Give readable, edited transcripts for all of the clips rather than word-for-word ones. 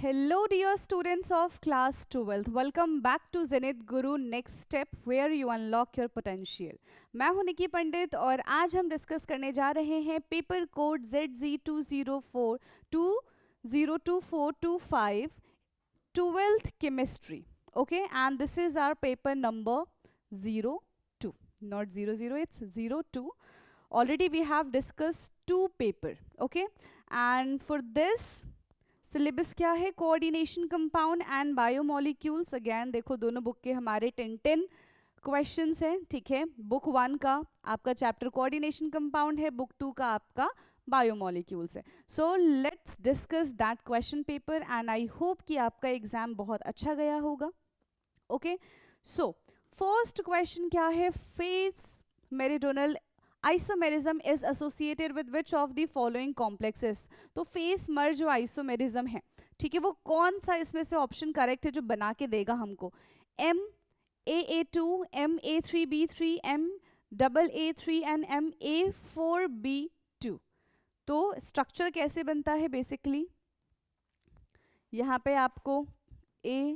Hello, dear students of class 12th. Welcome back to Zenith Guru Next Step where you unlock your potential. मैं हूं निकी पंडित और आज हम discuss करने जा रहे हैं paper code ZZ204 202425 12th chemistry. Okay, and this is our paper number 02. Not 00, it's 02. Already we have discussed two paper. Okay, and for this syllabus क्या है? Coordination compound and biomolecules. Again देखो दोनों book के हमारे 10 questions हैं. ठीक है, book 1 का आपका चैप्टर कोऑर्डिनेशन कंपाउंड है, बुक 2 का आपका बायोमोलिक्यूल्स है. So let's discuss that question paper and I hope कि आपका एग्जाम बहुत अच्छा गया होगा. ओके, सो फर्स्ट क्वेश्चन क्या है? Fac meridional isomerism is associated with which of the following complexes. तो फेस मर्ज जो आइसोमेरिज्म है, ठीक है, वो कौन सा इसमें से ऑप्शन करेक्ट है जो बना के देगा हमको? MAA2, MA3B3, MAA3 and MA4B2. तो स्ट्रक्चर कैसे बनता है? बेसिकली यहाँ पे आपको A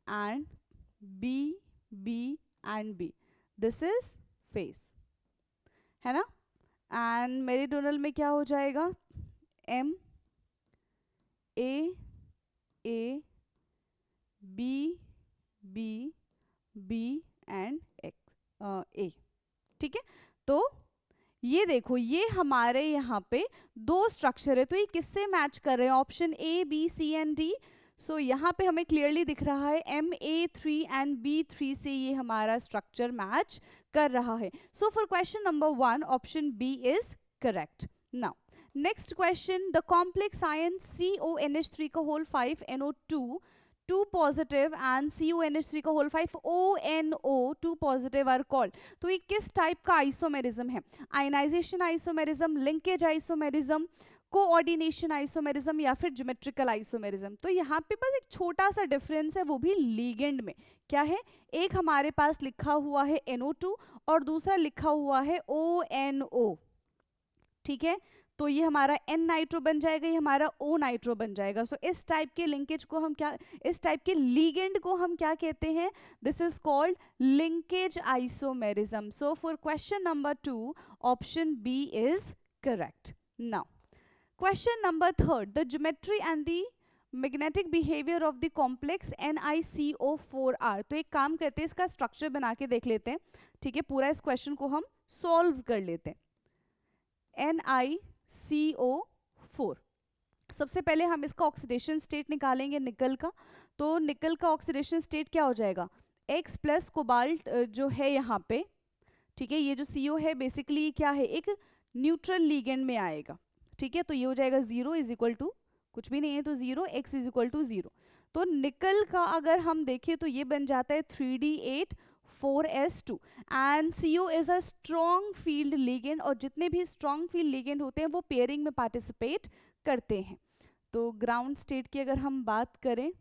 and B and B, this is face, है ना. एंड मेरिडोनल में क्या हो जाएगा? MAA B and A. ठीक है, तो ये देखो ये हमारे यहाँ पे दो स्ट्रक्चर है, तो ये किससे मैच कर रहे हैं? Option A, B, C and D. सो यहाँ पे हमें क्लियरली दिख रहा है MA3 एंड B3 से ये हमारा स्ट्रक्चर मैच कर रहा है. So for question number 1 option B is correct. Now next question, the complex ion CONH3 का whole 5 NO2 2 positive and CONH3 का whole 5 ONO 2 positive are called. तो ये किस टाइप का आइसोमेरिज्म है? Ionization isomerism, linkage isomerism, coordination isomerism या फिर geometrical isomerism. तो यहाँ पे बस एक छोटा सा डिफरेंस है, वो भी लीगेंड में. क्या है? एक हमारे पास लिखा हुआ है NO2 और दूसरा लिखा हुआ है ONO. ठीक है, तो ये हमारा N नाइट्रो बन जाएगा, ये हमारा O नाइट्रो बन जाएगा. सो इस टाइप के लिंकेज को हम क्या, इस टाइप के लीगेंड को हम क्या कहते हैं? This is called linkage isomerism. So for question number 2 option B is correct. Now question number 3, the geometry and the magnetic behavior of the complex NiCO4R. तो एक काम करते हैं, इसका स्ट्रक्चर बना के देख लेते हैं. ठीक है, पूरा इस क्वेश्चन को हम सॉल्व कर लेते हैं. NiCO4, सबसे पहले हम इसका ऑक्सीडेशन स्टेट निकालेंगे निकल का. तो निकल का ऑक्सीडेशन स्टेट क्या हो जाएगा? X प्लस कोबाल्ट जो है यहाँ पे, ठीक है, ये जो CO है बेसिकली क्या है? एक न्यूट्रल लीगेंड में आएगा. ठीक है, तो ये हो जाएगा 0 इज इक्वल टू कुछ भी नहीं है तो 0, X इज इक्वल टू 0. तो निकल का अगर हम देखें तो ये बन जाता है 3D8 4S2 and CO is a strong field ligand, और जितने भी स्ट्रॉन्ग फील्ड लीगेंड होते हैं वो पेयरिंग में पार्टिसिपेट करते हैं. तो ग्राउंड स्टेट की अगर हम बात करें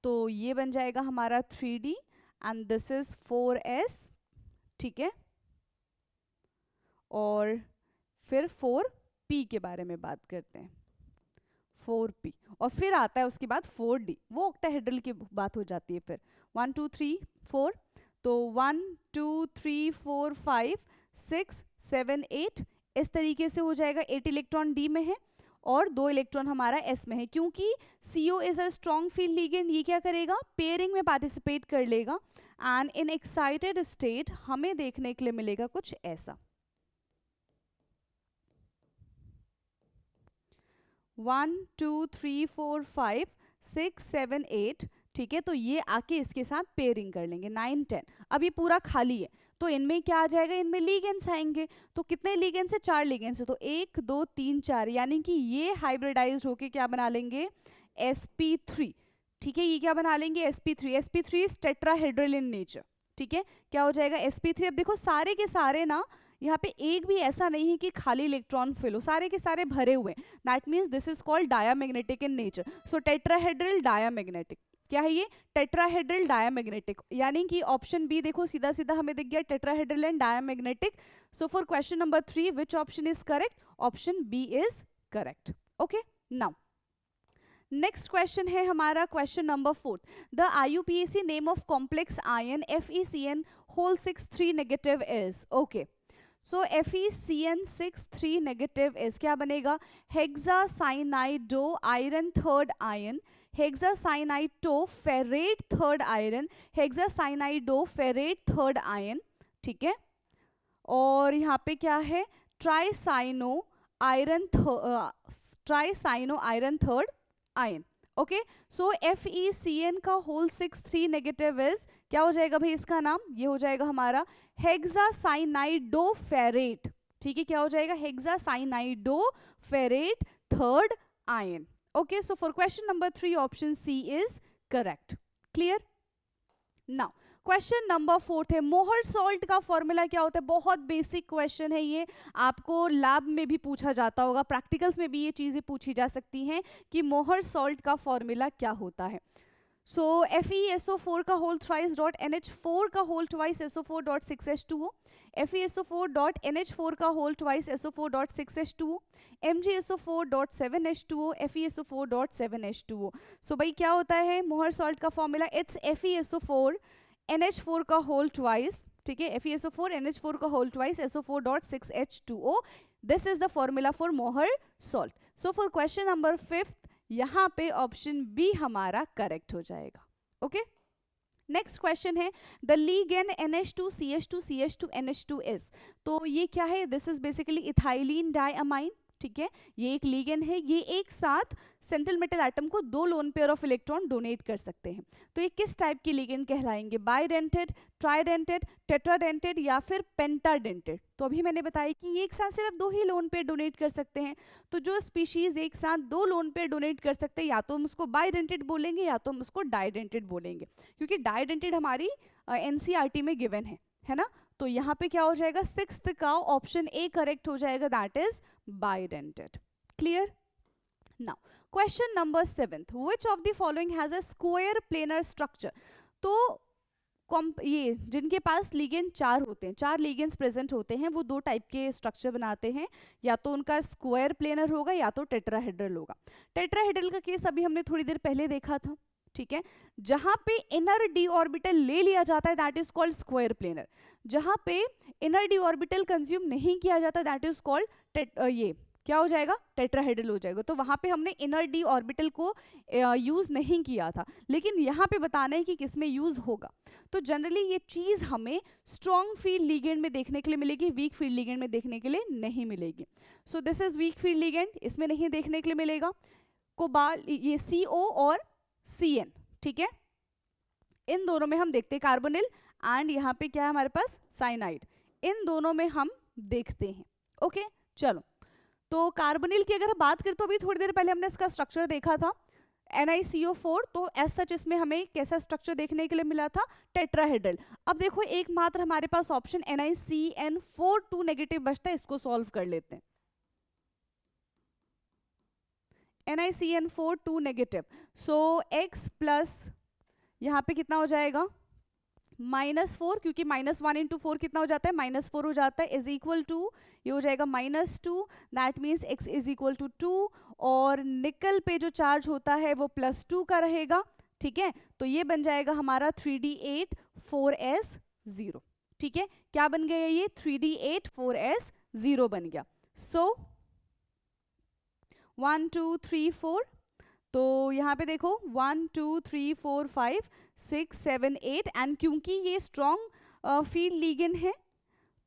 तो ये बन जाएगा हमारा 3D and this is 4S. ठीक है, और फिर 4P के बारे में बात करते हैं, 4P, और फिर आता है उसके बाद 4D, वो ऑक्टाहेड्रल की बात हो जाती है. फिर 1 2 3 4, तो 1 2 3 4 5 6 7 8 इस तरीके से हो जाएगा. 8 इलेक्ट्रॉन D में है और 2 इलेक्ट्रॉन हमारा S में है. क्योंकि CO is a strong field ligand, ये क्या करेगा? पेयरिंग में पार्टिसिपेट कर लेगा. एंड इन एक्साइटेड स्टेट हमें देखने के लिए मिलेगा कुछ ऐसा. 1 2 3 4 5 6 7 8. ठीक है, तो ये आके इसके साथ पेयरिंग कर लेंगे 9 10. अब ये पूरा खाली है, तो इनमें क्या आ जाएगा? इनमें लीगेंड्स आएंगे. तो कितने लीगेंड्स है? 4 लीगेंड्स है. तो 1 2 3 4, यानी कि ये हाइब्रिडाइज होके क्या बना लेंगे? sp3. ठीक है, ये क्या बना लेंगे? sp3. sp3 is tetrahedral in nature. ठीक है, क्या हो जाएगा? sp3. अब देखो सारे के सारे ना, यहाँ पे एक भी ऐसा नहीं है कि खाली इलेक्ट्रॉन फिल हो, सारे के सारे भरे हुए. That means this is called diamagnetic in nature. So tetrahedral diamagnetic. क्या है ये? Tetrahedral diamagnetic. यानी कि ऑप्शन बी देखो सीधा सीधा हमें दिख गया, tetrahedral and diamagnetic. So for question number 3 which option is correct? Option B is correct. Okay, now next question है हमारा question number 4। The IUPAC name of complex ion FeCN whole 6 3 negative is. Okay, so FeCN6 3 negative is क्या बनेगा? Hexacyanido iron third ion, hexacyanido ferrate third iron, hexacyanido ferrate third ion, ठीक है। और यहाँ पे क्या है? Tricyano iron third ion. Okay, सो FeCN का होल 6 3 नेगेटिव इज क्या हो जाएगा भाई? इसका नाम ये हो जाएगा हमारा हेक्सासाइनाइडोफेरेट, ठीक है। क्या हो जाएगा? Hexacyanidoferrate third ion. Okay, so for question number 3 option C is correct. Clear? Now question number 4 है मोहर सॉल्ट का फॉर्मूला क्या होता है? बहुत बेसिक क्वेश्चन है ये, आपको लैब में भी पूछा जाता होगा, प्रैक्टिकल्स में भी ये चीजें पूछी जा सकती हैं कि मोहर सॉल्ट का फॉर्मूला क्या होता है। सो FeSO4 का होल थ्राइस डॉट NH4 का whole twice SO4 dot 6H2O, FeSO4 dot NH4 का whole twice SO4 dot 6H2O, MgSO4 dot 7H2O, FeSO4 dot 7H2O। So भाई क्या होता है मोहर सॉल्ट का फॉर्मूला? इट्स FeSO4 NH4 का होल ट्वाइस, ठीक है, FeSO4 NH4 का whole twice SO4 dot 6H2O। This is the formula for Mohr salt. So for question number 5 यहाँ पे ऑप्शन बी हमारा करेक्ट हो जाएगा। ओके, नेक्स्ट क्वेश्चन है द लीगेंड NH2CH2CH2NH2 इज। तो ये क्या है? This is basically ethylene diamine, ठीक है। ये एक लीगेंड है, ये एक साथ सेंट्रल मेटल एटम को 2 lone pair of electron donate कर सकते हैं। तो ये किस टाइप की लीगेंड कहलाएंगे? बाइडेंटेड, ट्राइडेंटेड, टेट्राडेंटेड या फिर पेंटाडेंटेड? तो अभी मैंने बताया कि ये एक साथ सिर्फ 2 ही लोन पेयर डोनेट कर सकते हैं। तो जो स्पीशीज एक साथ 2 लोन पेयर डोनेट कर सकते हैं, या तो हम उसको बाइडेंटेड बोलेंगे या तो हम उसको डाइडेंटेड बोलेंगे, क्योंकि डाइडेंटेड हमारी NCERT में गिवन है ना। तो यहाँ पे क्या हो जाएगा? 6th का ऑप्शन ए करेक्ट हो जाएगा, that is bidentate। Clear? Now question number 7th, which of the following has a square planar structure? तो ये जिनके पास लिगेंड 4 होते हैं, 4 लिगेंड्स प्रेजेंट होते हैं, वो 2 टाइप के स्ट्रक्चर बनाते हैं, या तो उनका स्क्वायर प्लेनर होगा या तो टेट्राहेड्रल होगा। टेट्राहेड्रल का केस अभी हमने थोड़ी देर पहले देखा था, ठीक है। जहां पे इनर डी ऑर्बिटल ले लिया जाता है that is called square planar, जहां पे इनर डी ऑर्बिटल कंज्यूम नहीं किया जाता दैट इज कॉल्ड ये क्या हो जाएगा? टेट्राहेड्रल हो जाएगा। तो वहां पे हमने इनर डी ऑर्बिटल को यूज नहीं किया था, लेकिन यहाँ पे बताना है कि किसमें यूज होगा। तो जनरली ये चीज हमें स्ट्रॉन्ग फील्ड लिगेंड में देखने के लिए मिलेगी, वीक फील्ड लिगेंड में देखने के लिए नहीं मिलेगी। So this is weak field ligand, इसमें नहीं देखने के लिए मिलेगा। कोबाल्ट, ये CO और CN, ठीक है, इन दोनों में हम देखते हैं, कार्बोनिल एंड यहाँ पे क्या है हमारे पास? साइनाइड, इन दोनों में हम देखते हैं। ओके, चलो तो कार्बोनिल की अगर बात करें तो अभी थोड़ी देर पहले हमने इसका स्ट्रक्चर देखा था NiCO4, तो एज सच इसमें हमें कैसा स्ट्रक्चर देखने के लिए मिला था? टेट्राहेड्रल। अब देखो एक मात्र हमारे पास ऑप्शन NiCN4 2 नेगेटिव बचता है, इसको सॉल्व कर लेते हैं। NiCN4 2 नेगेटिव, सो x प्लस यहाँ पे कितना हो जाएगा? -4, क्योंकि -1 इंटू 4 कितना हो जाता है? -4 हो जाता है, इज इक्वल टू ये हो जाएगा -2, that means x is equal to 2, और निकल पे जो चार्ज होता है वो +2 का रहेगा, ठीक है। तो ये बन जाएगा हमारा 3d8 4s0, ठीक है। क्या बन गया? ये 3d8 4s0 बन गया। सो 1 2 3 4, तो यहाँ पे देखो 1 2 3 4 5 6 7 8, एंड क्योंकि ये स्ट्रॉन्ग फील्ड लिगेंड है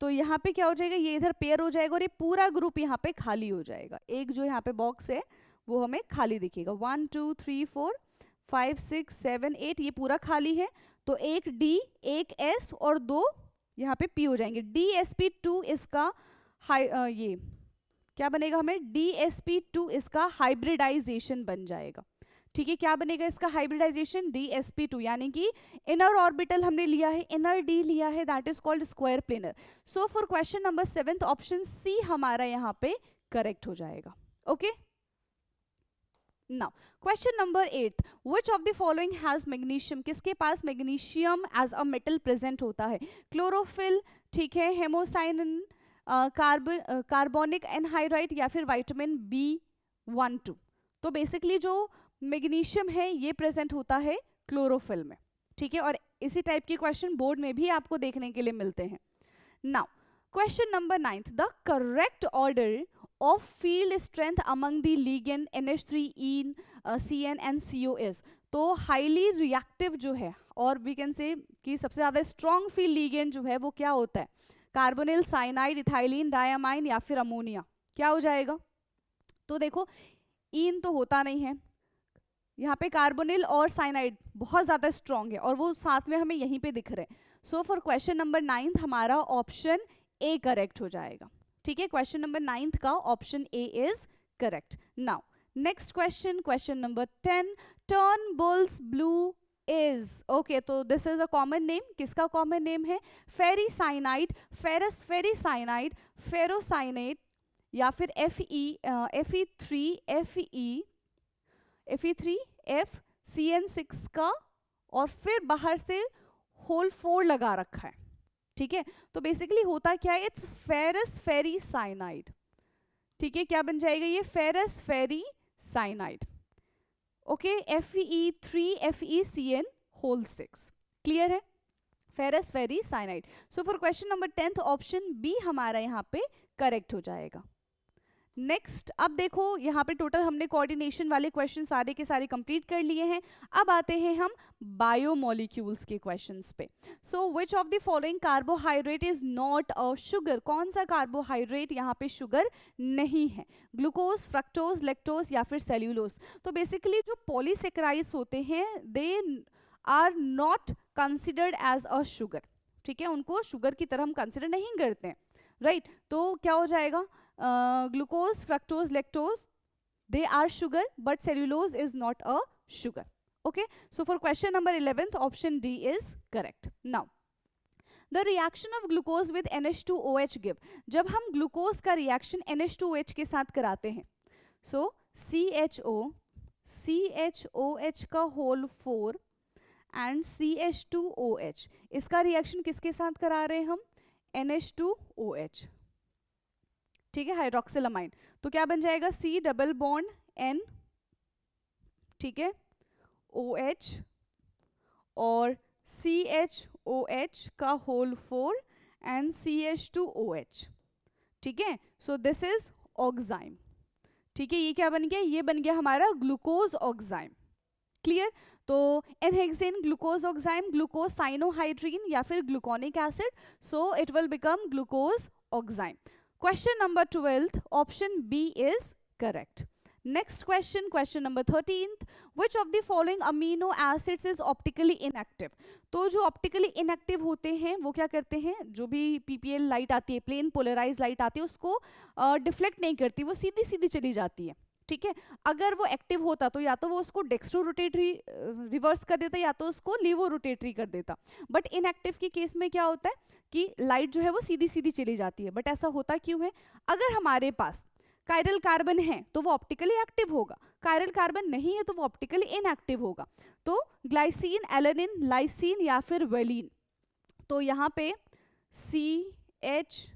तो यहाँ पे क्या हो जाएगा? ये इधर पेयर हो जाएगा और ये पूरा ग्रुप यहाँ पे खाली हो जाएगा। एक जो यहाँ पे बॉक्स है वो हमें खाली दिखेगा। 1 2 3 4 5 6 7 8, ये पूरा खाली है, तो एक D, एक S और 2 यहाँ पे P हो जाएंगे। DsP2 इसका ये क्या बनेगा? हमें DsP2 इसका हाइब्रिडाइजेशन बन जाएगा, ठीक है। क्या बनेगा इसका हाइब्रिडाइजेशन? DsP2, यानी कि इनर ऑर्बिटल हमने लिया है, इनर D लिया है, that is called square planar. So for question number 7 option C हमारा यहाँ पे करेक्ट हो जाएगा। Okay, now question number 8, which of the following has magnesium? किसके पास magnesium as a metal present होता है? क्लोरोफिल, ठीक है, हेमोसाइनिन, कार्बोनिक एनहाइड्राइड या फिर विटामिन B 1 2। तो बेसिकली जो मैग्नीशियम है ये प्रेजेंट होता है क्लोरोफिल में, ठीक है, और इसी टाइप के क्वेश्चन बोर्ड में भी आपको देखने के लिए मिलते हैं। Now question number 9, the correct order of field strength among the ligand NH3 CN and CO is। तो हाईली रिएक्टिव जो है, और वी कैन से कि सबसे ज़्यादा स्ट्रॉन्ग फील्ड लिगेंड जो है वो क्या होता है, कार्बोनिल, साइनाइड, इथाइलिन, डायमाइन या फिर अमोनिया, क्या हो जाएगा। तो देखो ईन तो होता नहीं है, यहाँ पे कार्बोनिल और साइनाइड बहुत ज़्यादा स्ट्रॉन्ग है और वो साथ में हमें यहीं पे दिख रहे हैं। सो फॉर क्वेश्चन नंबर 9 हमारा ऑप्शन ए करेक्ट हो जाएगा, ठीक है। क्वेश्चन नंबर 9 का option A is correct. Now next question, question number 10, Turnbull's blue is, okay, तो this is a common name. किसका कॉमन नेम है, फेरिसाइनाइड, फेरस फेरिसाइनाइड, फेरोसाइनेट या फिर FeCN6 का, और फिर बाहर से होल 4 लगा रखा है, ठीक है। तो बेसिकली होता क्या है, इट्स फेरस फेरिसाइनाइड, ठीक है। क्या बन जाएगा ये, ferrous ferricyanide, okay, FeCN whole 6, clear है, ferrous ferricyanide. So for question number 10 option B हमारा यहाँ पे करेक्ट हो जाएगा। नेक्स्ट, अब देखो यहाँ पे टोटल हमने कोऑर्डिनेशन वाले क्वेश्चन सारे के सारे कंप्लीट कर लिए हैं। अब आते हैं हम बायोमोलिक्यूल्स के क्वेश्चंस पे। So which of the following carbohydrate is not a sugar, कौन सा कार्बोहाइड्रेट यहाँ पे शुगर नहीं है, ग्लूकोज, फ्रक्टोज, लैक्टोज या फिर सेल्यूलोज। तो बेसिकली जो पॉलीसेकेराइड्स होते हैं they are not considered as a sugar, ठीक है, उनको शुगर की तरह हम कंसिडर नहीं करते हैं, राइट। तो क्या हो जाएगा, glucose, fructose, lactose, they are sugar, but cellulose is not a sugar. Okay, so for question number 11th, option D is correct. Now, the reaction of glucose with NH2OH give, जब हम glucose का reaction NH2OH के साथ कराते हैं, so CHOH का whole 4 and CH2OH, इसका reaction किसके साथ करा रहे हैं हम, NH2OH, ठीक है, हाइड्रोक्सिलामाइन। तो क्या बन जाएगा, C डबल बॉन्ड N, ठीक है, OH और CHOH का होल 4 एंड CH2OH, ठीक है। सो दिस इज ऑक्साइम, ठीक है, ये क्या बन गया, ये बन गया हमारा ग्लूकोज ऑक्साइम, क्लियर। तो एनहेक्सेन ग्लूकोज ऑक्साइम, ग्लूकोज साइनोहाइड्रीन या फिर gluconic acid, so it will become glucose oxime. Question number 12, option B is correct. Next question, question number 13th, which of the following amino acids is optically inactive? तो जो optically inactive होते हैं वो क्या करते हैं, जो भी PPL लाइट आती है, प्लेन पोलराइज लाइट आती है, उसको डिफ्लेक्ट नहीं करती, वो सीधी सीधी चली जाती है, ठीक है। अगर वो एक्टिव होता तो या तो वो उसको डेक्स्ट्रो रोटेटरी रिवर्स कर देता या तो उसको लीवो रोटेटरी कर देता, बट इनएक्टिव के केस में क्या होता है कि लाइट जो है वो सीधी सीधी चली जाती है। बट ऐसा होता क्यों है, अगर हमारे पास कायरल कार्बन है तो वो ऑप्टिकली एक्टिव होगा, कायरल कार्बन नहीं है तो वो ऑप्टिकली इनएक्टिव होगा। तो ग्लाइसिन, एलेनिन, लाइसिन या फिर वेलिन, तो यहाँ पे CH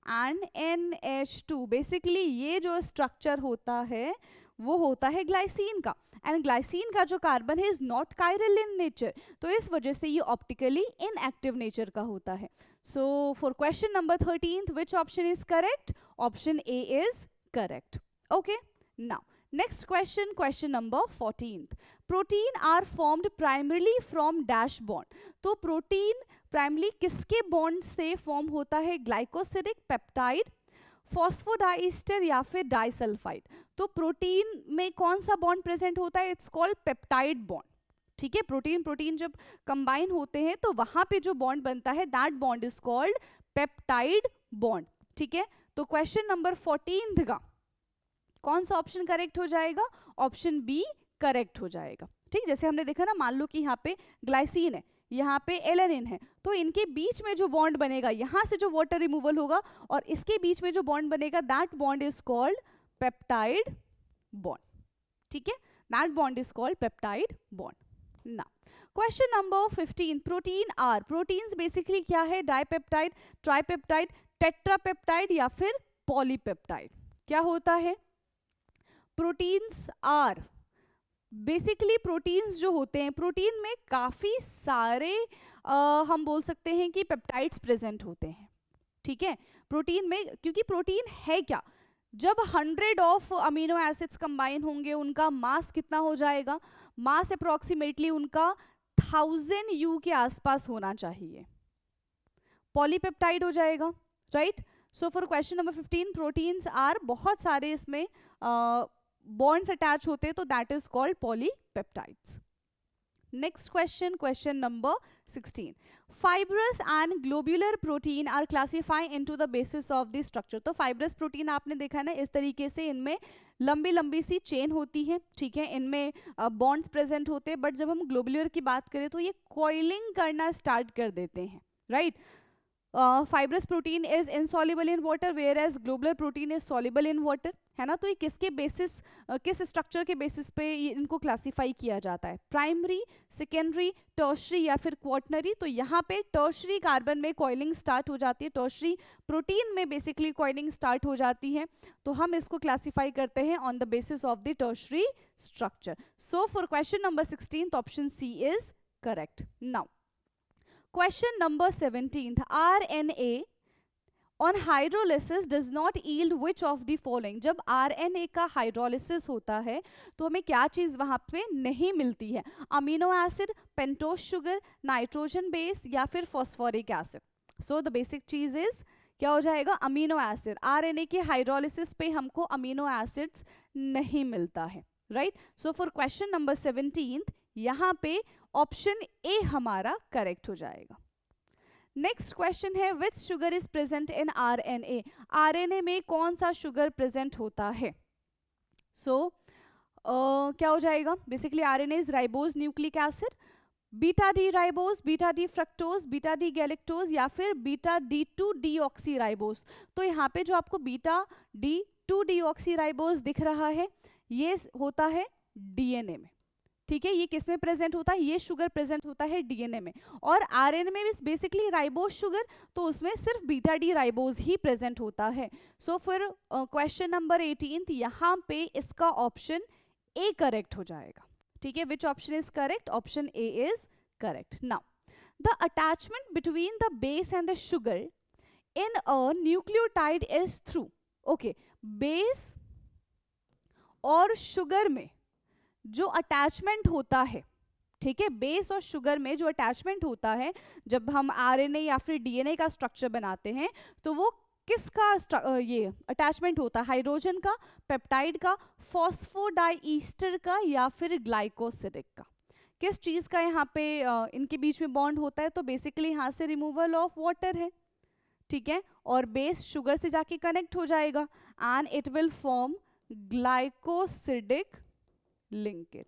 एंड NH2, बेसिकली ये जो स्ट्रक्चर होता है वो होता है ग्लाइसिन का, एंड ग्लाइसिन का जो कार्बन है is not chiral in nature, तो इस वजह से ये ऑप्टिकली इनएक्टिव नेचर का होता है। So for question number 13th, which option is correct, option A is correct, okay. Now next question, question number 14th, protein are formed primarily from dash bond. तो protein primary किसके bond से form होता है, glycosidic, peptide, phosphodiester या फिर disulphide. तो protein में कौन सा बॉन्ड प्रेजेंट होता है, इट्स कॉल्ड पेप्टाइड बॉन्ड, ठीक है। प्रोटीन प्रोटीन जब कंबाइन होते हैं तो वहां पे जो बॉन्ड बनता है that bond is called peptide bond, ठीक है। तो क्वेश्चन नंबर 14th का कौन सा ऑप्शन करेक्ट हो जाएगा, ऑप्शन बी करेक्ट हो जाएगा, ठीक। जैसे हमने देखा ना, मान लो कि यहाँ पे ग्लाइसिन है, यहाँ पे एलेनिन है, तो इनके बीच में जो बॉन्ड बनेगा, यहाँ से जो वाटर रिमूवल होगा और इसके बीच में जो बॉन्ड बनेगा that bond is called peptide bond, ठीक है, that bond is called peptide bond. Now question number 15, protein are, proteins basically क्या है, डाइपेप्टाइड, ट्राइपेप्टाइड, टेट्रापेप्टाइड या फिर पॉलीपेप्टाइड। क्या होता है? प्रोटीन्स आर बेसिकली, प्रोटीन्स जो होते हैं, प्रोटीन में काफ़ी सारे हम बोल सकते हैं कि पेप्टाइड्स प्रेजेंट होते हैं, ठीक है, प्रोटीन में। क्योंकि प्रोटीन है क्या, जब 100 ऑफ अमीनो एसिड्स कंबाइन होंगे उनका मास कितना हो जाएगा? मास अप्रोक्सीमेटली उनका 1000 U के आसपास होना चाहिए, पॉलीपेप्टाइड हो जाएगा, right. So for question number 15, proteins are, बहुत सारे इसमें बॉन्ड्स अटैच होते हैं, तो that is called polypeptides. Next question, question number 16, fibrous and globular protein are classify into the basis of the structure. तो फाइब्रस प्रोटीन आपने देखा ना, इस तरीके से इनमें लंबी लंबी सी चेन होती है, ठीक है, इनमें बॉन्ड्स प्रेजेंट होते हैं, बट जब हम ग्लोब्यूलर की बात करें तो ये कॉइलिंग करना स्टार्ट कर देते हैं, right. Fibrous protein is insoluble in water, whereas globular protein is soluble in water, है ना। तो ये किसके बेसिस, किस स्ट्रक्चर के बेसिस पे इनको क्लासिफाई किया जाता है? प्राइमरी, सेकेंडरी, टर्शरी या फिर क्वाटरनरी। तो यहाँ पे टर्शरी कार्बन में कॉइलिंग स्टार्ट हो जाती है, टर्शरी प्रोटीन में बेसिकली कॉइलिंग स्टार्ट हो जाती है, तो हम इसको क्लासिफाई करते हैं on the basis of the tertiary structure. So for question number 16 option C is correct. Now question number 17, RNA on hydrolysis does not yield which of the following। जब RNA का हाइड्रोलिसिस होता है तो हमें क्या चीज वहां पे नहीं मिलती है? Amino acid, pentose sugar, nitrogen base या फिर phosphoric acid. So the basic चीज इज क्या हो जाएगा? Amino acid. RNA के हाइड्रोलिसिस पे हमको अमीनो एसिड्स नहीं मिलता है, right. So for question number 17 यहाँ पे ऑप्शन ए हमारा करेक्ट हो जाएगा। नेक्स्ट क्वेश्चन है, which sugar is present in RNA। RNA में कौन सा शुगर प्रेजेंट होता है? सो क्या हो जाएगा? Basically RNA is ribose nucleic acid, beta D ribose, beta D fructose, beta D galactose या फिर बीटा D2 डीऑक्सी राइबोज। तो यहाँ पे जो आपको बीटा D2 डीऑक्सी राइबोज दिख रहा है ये होता है DNA में, ठीक है। ये किस में प्रेजेंट होता है? ये शुगर प्रेजेंट होता है DNA में। और RNA में बेसिकली राइबोज शुगर, तो उसमें सिर्फ बीटा डी राइबोज ही प्रेजेंट होता है। सो फिर क्वेश्चन नंबर 18 यहाँ पे इसका ऑप्शन ए करेक्ट हो जाएगा, ठीक है। विच option is correct? Option A is correct. Now the attachment between the base and the sugar in a nucleotide is through. Okay, base और शुगर में जो अटैचमेंट होता है, ठीक है, बेस और शुगर में जो अटैचमेंट होता है, जब हम RNA या फिर DNA का स्ट्रक्चर बनाते हैं तो वो किसका ये अटैचमेंट होता है? हाइड्रोजन का, पेप्टाइड का, फॉस्फोडाइईस्टर का या फिर ग्लाइकोसिडिक का? किस चीज का यहाँ पे इनके बीच में बॉन्ड होता है? तो बेसिकली यहाँ से रिमूवल ऑफ वाटर है, ठीक है, और बेस शुगर से जाके कनेक्ट हो जाएगा and it will form glycosidic linkage.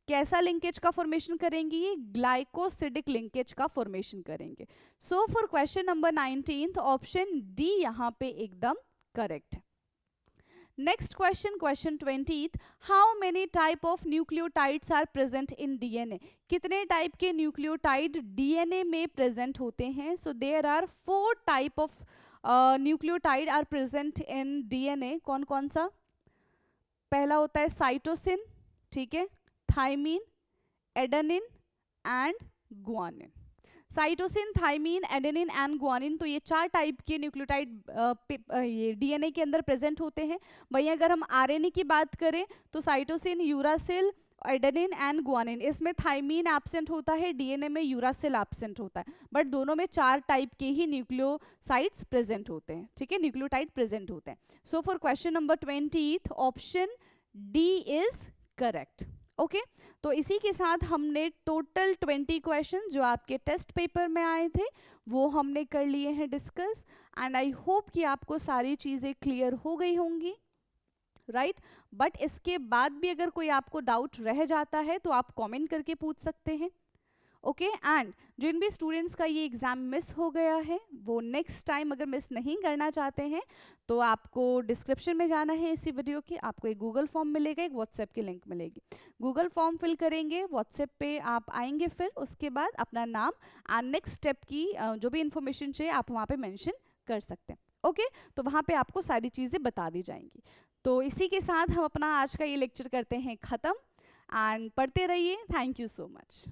कैसा लिंकेज का फॉर्मेशन करेंगे? ये ग्लाइकोसिडिक लिंकेज का फॉर्मेशन करेंगे। So for question number 19 option D यहाँ पे एकदम करेक्ट है। Next question, question 20, how many type of nucleotides are present in DNA। कितने टाइप के न्यूक्लियोटाइड DNA में प्रेजेंट होते हैं? So there are 4 type of nucleotide are present in DNA। कौन कौन सा? पहला होता है साइटोसिन, ठीक है, thymine, adenine and guanine. Cytosine, thymine, adenine and guanine, तो ये 4 टाइप के न्यूक्लियोटाइड ये DNA के अंदर प्रेजेंट होते हैं। वहीं अगर हम RNA की बात करें तो cytosine, uracil, adenine and guanine, इसमें थाइमीन एब्सेंट होता है, DNA में यूरासिल एब्सेंट होता है, बट दोनों में 4 टाइप के ही न्यूक्लियोसाइड्स प्रेजेंट होते हैं, ठीक है, न्यूक्लियोटाइड प्रेजेंट होते हैं। सो for question number 20 option D is correct. Okay, तो इसी के साथ हमने टोटल 20 क्वेश्चन जो आपके टेस्ट पेपर में आए थे वो हमने कर लिए हैं डिस्कस, एंड आई होप कि आपको सारी चीज़ें क्लियर हो गई होंगी, राइट। बट इसके बाद भी अगर कोई आपको डाउट रह जाता है तो आप कमेंट करके पूछ सकते हैं, ओके। एंड जिन भी स्टूडेंट्स का ये एग्ज़ाम मिस हो गया है वो नेक्स्ट टाइम अगर मिस नहीं करना चाहते हैं तो आपको डिस्क्रिप्शन में जाना है इसी वीडियो के, आपको एक गूगल फॉर्म मिलेगा, एक व्हाट्सएप की लिंक मिलेगी, गूगल फॉर्म फिल करेंगे, व्हाट्सएप पे आप आएंगे, फिर उसके बाद अपना नाम एंड नेक्स्ट स्टेप की जो भी इन्फॉर्मेशन चाहिए आप वहाँ पे मेंशन कर सकते हैं, ओके, तो वहाँ पे आपको सारी चीज़ें बता दी जाएंगी। तो इसी के साथ हम अपना आज का ये लेक्चर करते हैं ख़त्म, एंड पढ़ते रहिए। Thank you so much.